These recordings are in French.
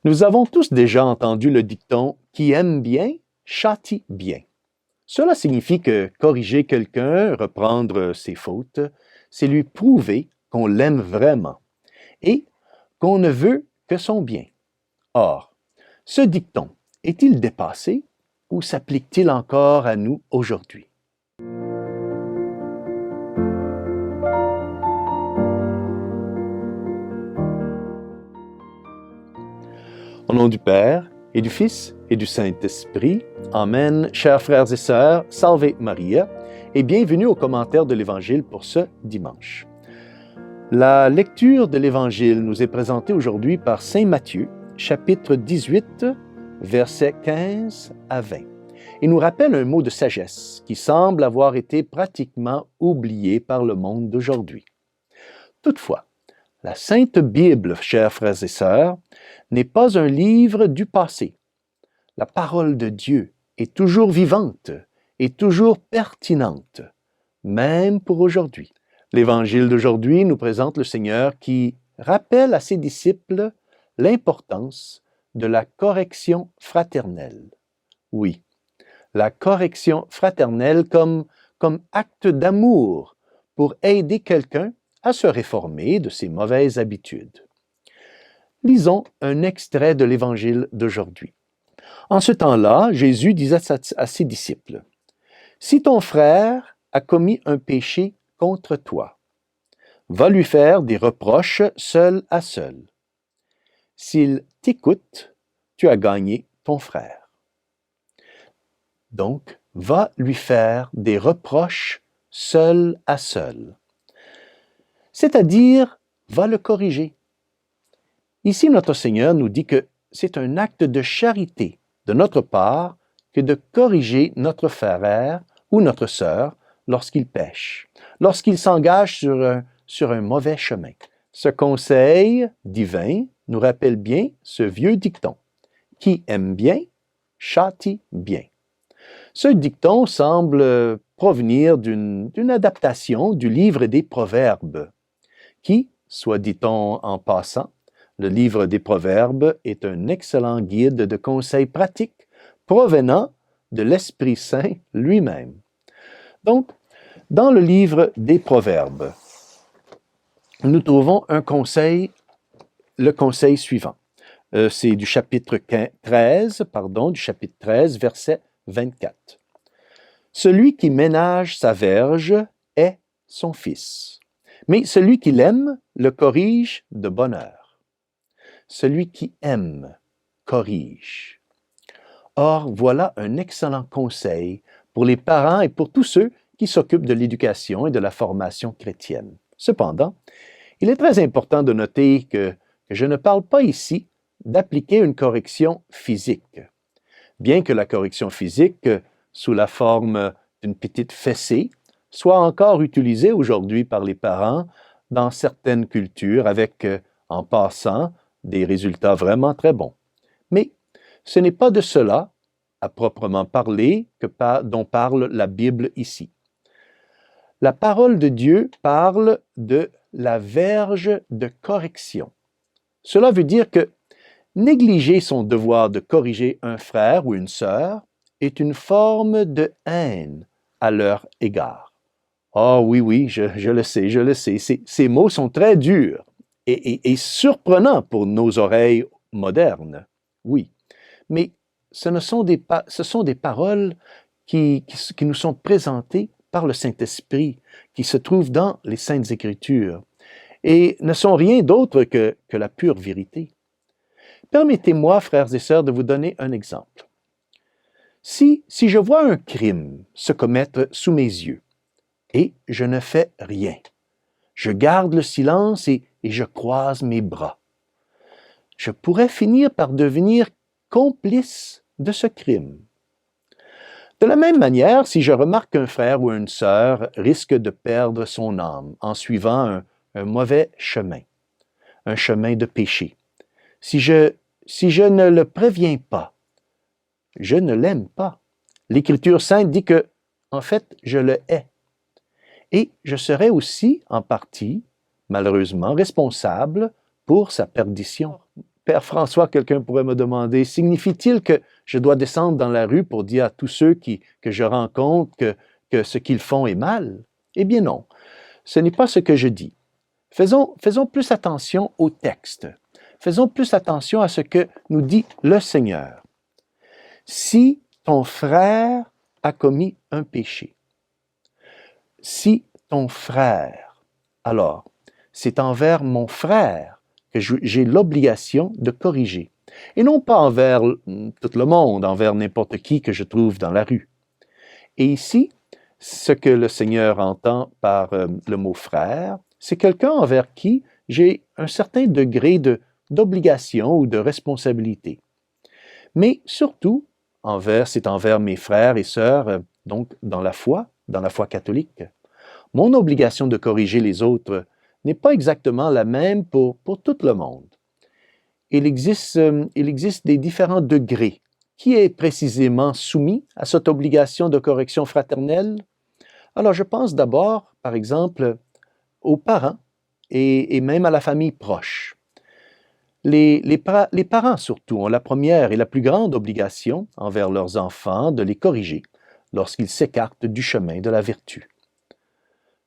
Nous avons tous déjà entendu le dicton « Qui aime bien, châtie bien ». Cela signifie que corriger quelqu'un, reprendre ses fautes, c'est lui prouver qu'on l'aime vraiment et qu'on ne veut que son bien. Or, ce dicton est-il dépassé ou s'applique-t-il encore à nous aujourd'hui? Au nom du Père, et du Fils, et du Saint-Esprit, Amen. Chers frères et sœurs, Salve Maria, et bienvenue au commentaire de l'Évangile pour ce dimanche. La lecture de l'Évangile nous est présentée aujourd'hui par Saint Matthieu, chapitre 18, versets 15 à 20, et nous rappelle un mot de sagesse qui semble avoir été pratiquement oublié par le monde d'aujourd'hui. Toutefois, la Sainte Bible, chers frères et sœurs, n'est pas un livre du passé. La parole de Dieu est toujours vivante et toujours pertinente, même pour aujourd'hui. L'Évangile d'aujourd'hui nous présente le Seigneur qui rappelle à ses disciples l'importance de la correction fraternelle. Oui, la correction fraternelle comme acte d'amour pour aider quelqu'un à se réformer de ses mauvaises habitudes. Lisons un extrait de l'Évangile d'aujourd'hui. En ce temps-là, Jésus disait à ses disciples, « Si ton frère a commis un péché contre toi, va lui faire des reproches seul à seul. S'il t'écoute, tu as gagné ton frère. » Donc, va lui faire des reproches seul à seul. C'est-à-dire, va le corriger. Ici, notre Seigneur nous dit que c'est un acte de charité de notre part que de corriger notre frère ou notre sœur lorsqu'il pêche, lorsqu'il s'engage sur un mauvais chemin. Ce conseil divin nous rappelle bien ce vieux dicton « Qui aime bien, châtie bien ». Ce dicton semble provenir d'une adaptation du livre des Proverbes, qui, soit dit-on en passant, le livre des Proverbes est un excellent guide de conseils pratiques provenant de l'Esprit Saint lui-même. Donc, dans le livre des Proverbes, nous trouvons le conseil suivant. C'est du chapitre 13, verset 24. « Celui qui ménage sa verge est son fils, mais celui qui l'aime le corrige de bonne heure. Celui qui aime corrige. » Or, voilà un excellent conseil pour les parents et pour tous ceux qui s'occupent de l'éducation et de la formation chrétienne. Cependant, il est très important de noter que je ne parle pas ici d'appliquer une correction physique. Bien que la correction physique, sous la forme d'une petite fessée, soit encore utilisée aujourd'hui par les parents dans certaines cultures avec, en passant, des résultats vraiment très bons. Mais ce n'est pas de cela, à proprement parler, dont parle la Bible ici. La parole de Dieu parle de la verge de correction. Cela veut dire que négliger son devoir de corriger un frère ou une sœur est une forme de haine à leur égard. Oh oui, je le sais, ces mots sont très durs et surprenants pour nos oreilles modernes. Oui, mais ce sont des paroles qui nous sont présentées par le Saint-Esprit, qui se trouvent dans les Saintes Écritures, et ne sont rien d'autre que la pure vérité. Permettez-moi, frères et sœurs, de vous donner un exemple. Si je vois un crime se commettre sous mes yeux, et je ne fais rien, je garde le silence et je croise mes bras, je pourrais finir par devenir complice de ce crime. De la même manière, si je remarque qu'un frère ou une sœur risque de perdre son âme en suivant un mauvais chemin, un chemin de péché, si je ne le préviens pas, je ne l'aime pas. L'Écriture sainte dit que, en fait, je le hais. Et je serai aussi, en partie, malheureusement, responsable pour sa perdition. Père François, quelqu'un pourrait me demander, signifie-t-il que je dois descendre dans la rue pour dire à tous ceux que je rencontre que ce qu'ils font est mal? Eh bien non, ce n'est pas ce que je dis. Faisons plus attention au texte. Faisons plus attention à ce que nous dit le Seigneur. Si ton frère a commis un péché, si ton frère, alors, c'est envers mon frère que j'ai l'obligation de corriger. Et non pas envers tout le monde, envers n'importe qui que je trouve dans la rue. Et ici, ce que le Seigneur entend par le mot frère, c'est quelqu'un envers qui j'ai un certain degré d'obligation ou de responsabilité. Mais surtout, c'est envers mes frères et sœurs, donc dans la foi catholique. Mon obligation de corriger les autres n'est pas exactement la même pour tout le monde. Il existe des différents degrés. Qui est précisément soumis à cette obligation de correction fraternelle? Alors, je pense d'abord, par exemple, aux parents et même à la famille proche. Les parents, surtout, ont la première et la plus grande obligation envers leurs enfants de les corriger lorsqu'ils s'écartent du chemin de la vertu.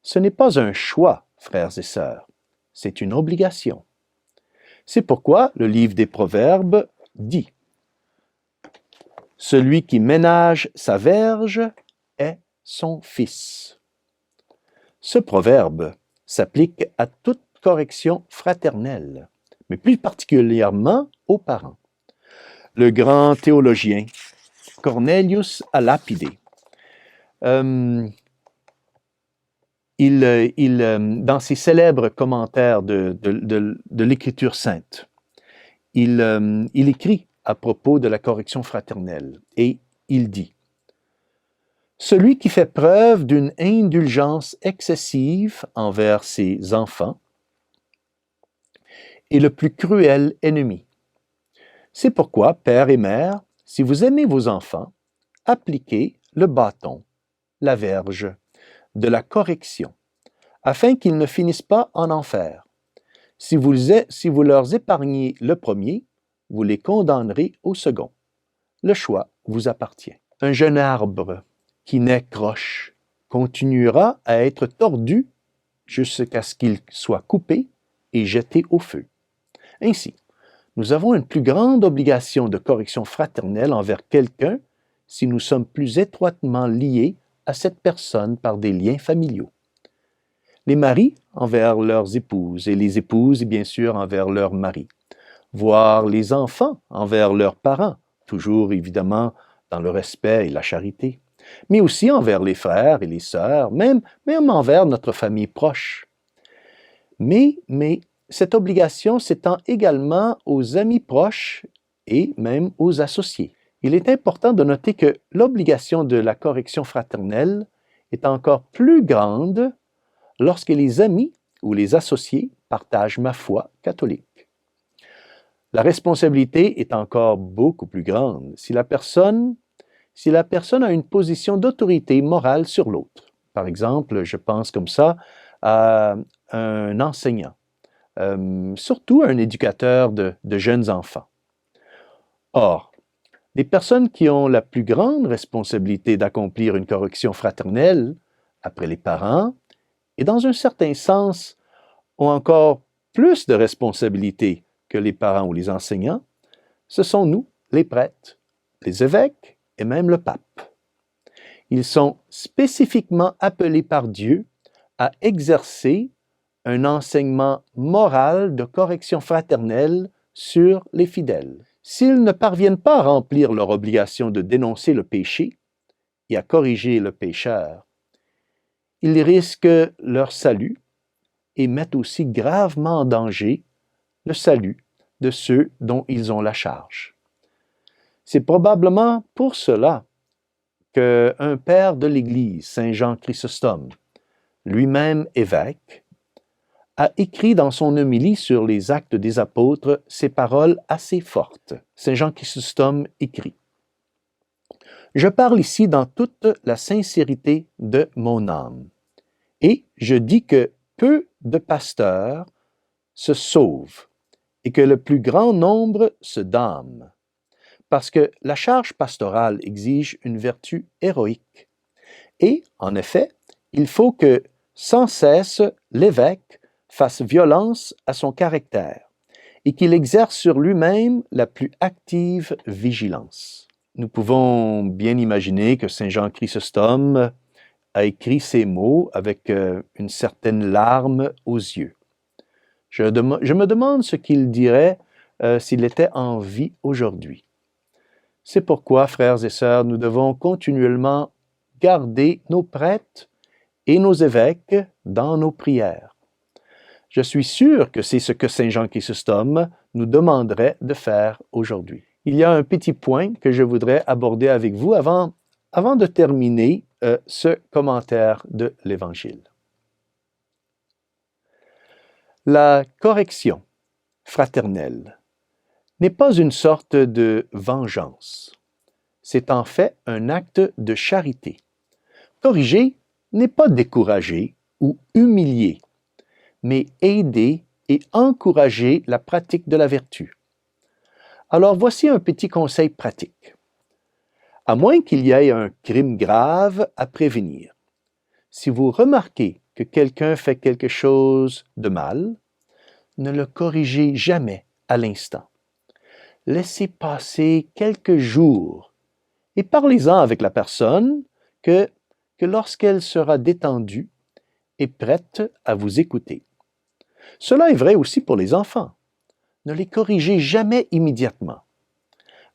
Ce n'est pas un choix, frères et sœurs, c'est une obligation. C'est pourquoi le livre des Proverbes dit « Celui qui ménage sa verge est son fils ». Ce proverbe s'applique à toute correction fraternelle, mais plus particulièrement aux parents. Le grand théologien Cornelius a lapidé. Dans ses célèbres commentaires de l'Écriture sainte, il écrit à propos de la correction fraternelle et il dit « Celui qui fait preuve d'une indulgence excessive envers ses enfants est le plus cruel ennemi. C'est pourquoi, père et mère, si vous aimez vos enfants, appliquez le bâton, la verge, de la correction, afin qu'ils ne finissent pas en enfer. Si vous leur épargnez le premier, vous les condamnerez au second. Le choix vous appartient. Un jeune arbre qui naît croche continuera à être tordu jusqu'à ce qu'il soit coupé et jeté au feu. Ainsi, nous avons une plus grande obligation de correction fraternelle envers quelqu'un si nous sommes plus étroitement liés à cette personne par des liens familiaux. Les maris envers leurs épouses et les épouses, bien sûr, envers leurs maris. Voire les enfants envers leurs parents, toujours évidemment dans le respect et la charité. Mais aussi envers les frères et les sœurs, même envers notre famille proche. Mais cette obligation s'étend également aux amis proches et même aux associés. Il est important de noter que l'obligation de la correction fraternelle est encore plus grande lorsque les amis ou les associés partagent ma foi catholique. La responsabilité est encore beaucoup plus grande si la personne a une position d'autorité morale sur l'autre. Par exemple, je pense comme ça à un enseignant, surtout un éducateur de jeunes enfants. Or, les personnes qui ont la plus grande responsabilité d'accomplir une correction fraternelle, après les parents, et dans un certain sens, ont encore plus de responsabilités que les parents ou les enseignants, ce sont nous, les prêtres, les évêques et même le pape. Ils sont spécifiquement appelés par Dieu à exercer un enseignement moral de correction fraternelle sur les fidèles. S'ils ne parviennent pas à remplir leur obligation de dénoncer le péché et à corriger le pécheur, ils risquent leur salut et mettent aussi gravement en danger le salut de ceux dont ils ont la charge. C'est probablement pour cela qu'un père de l'Église, Saint Jean Chrysostome, lui-même évêque, a écrit dans son homélie sur les Actes des Apôtres ces paroles assez fortes. Saint Jean Chrysostome écrit « Je parle ici dans toute la sincérité de mon âme, et je dis que peu de pasteurs se sauvent et que le plus grand nombre se damne, parce que la charge pastorale exige une vertu héroïque. Et, en effet, il faut que, sans cesse, l'évêque fasse violence à son caractère et qu'il exerce sur lui-même la plus active vigilance. Nous pouvons bien imaginer que Saint Jean Chrysostome a écrit ces mots avec une certaine larme aux yeux. Je me demande ce qu'il dirait s'il était en vie aujourd'hui. C'est pourquoi, frères et sœurs, nous devons continuellement garder nos prêtres et nos évêques dans nos prières. Je suis sûr que c'est ce que Saint Jean Chrysostome nous demanderait de faire aujourd'hui. Il y a un petit point que je voudrais aborder avec vous avant de terminer ce commentaire de l'Évangile. La correction fraternelle n'est pas une sorte de vengeance. C'est en fait un acte de charité. Corriger n'est pas décourager ou humilier, mais aider et encourager la pratique de la vertu. Alors voici un petit conseil pratique. À moins qu'il y ait un crime grave à prévenir, si vous remarquez que quelqu'un fait quelque chose de mal, ne le corrigez jamais à l'instant. Laissez passer quelques jours et parlez-en avec la personne que lorsqu'elle sera détendue et prête à vous écouter. Cela est vrai aussi pour les enfants. Ne les corrigez jamais immédiatement.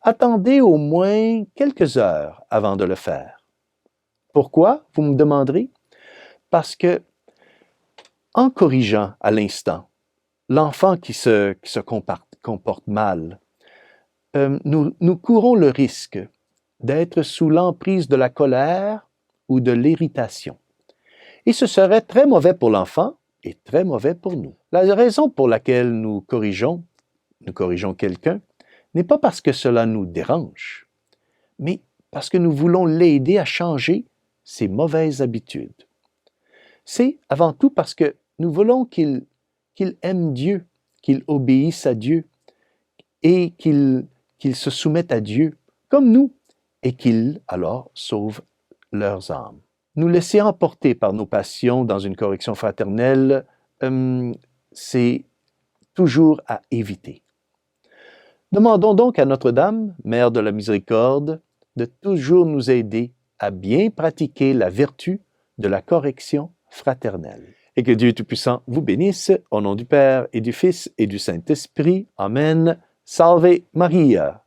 Attendez au moins quelques heures avant de le faire. Pourquoi, vous me demanderez? Parce que, en corrigeant à l'instant, l'enfant qui se comporte mal, nous courons le risque d'être sous l'emprise de la colère ou de l'irritation. Et ce serait très mauvais pour l'enfant et très mauvais pour nous. La raison pour laquelle nous corrigeons quelqu'un, n'est pas parce que cela nous dérange, mais parce que nous voulons l'aider à changer ses mauvaises habitudes. C'est avant tout parce que nous voulons qu'il aime Dieu, qu'il obéisse à Dieu et qu'il se soumette à Dieu comme nous et qu'il alors sauve leurs âmes. Nous laisser emporter par nos passions dans une correction fraternelle, c'est toujours à éviter. Demandons donc à Notre-Dame, Mère de la Miséricorde, de toujours nous aider à bien pratiquer la vertu de la correction fraternelle. Et que Dieu Tout-Puissant vous bénisse, au nom du Père et du Fils et du Saint-Esprit. Amen. Salve Maria!